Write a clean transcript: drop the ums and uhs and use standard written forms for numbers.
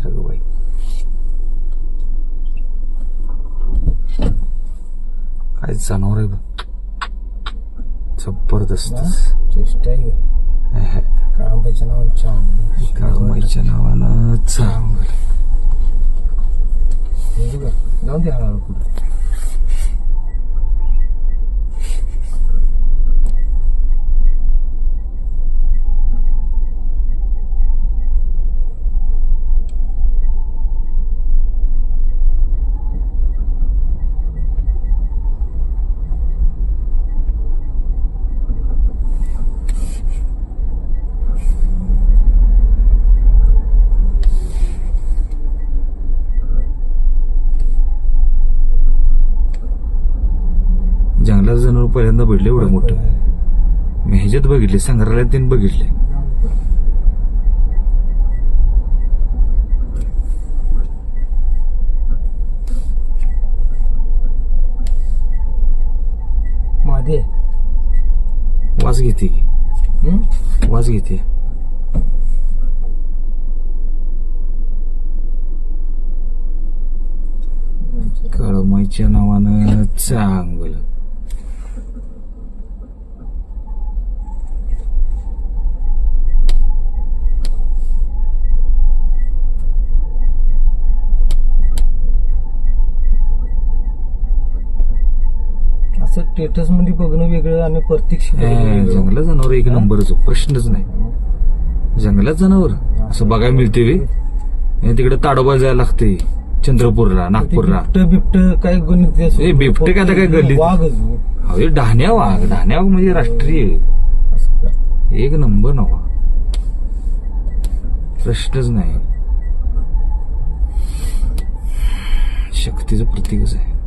ग बाई. काय जनावर आहे बघ, जबरदस्त. चेष्टा आहे काळंबाईच्या नावानं चांगलं. काळूमाईच्या नावानं चांगलं. हे बघा, जाऊन दे हळूहळू पुढे. जंगलात जनावर पहिल्यांदा बघितलं एवढं मोठं. मी ह्याच्यात बघितले, संग्रहालयात त्यांनी बघितले. मादे वास घेते की, वास घेते. काळूमाईच्या नावानं चांगलं. असं स्टेटस मध्ये बघणं वेगळं आणि प्रत्यक्ष जंगलात जनावर एक नंबरच, प्रश्नच नाही. जंगलात जनावर असं बघायला मिळते वे. तिकडे ताडोबा जायला लागते, चंद्रपूरला, नागपूरला. बिबट काय गणित बिबटे काय आता काय गल्ली. वाघ ढाण्या वाघ, ढाण्या वाघ म्हणजे राष्ट्रीय एक नंबर नवा, प्रश्नच नाही. शक्तीचं प्रतीकच आहे.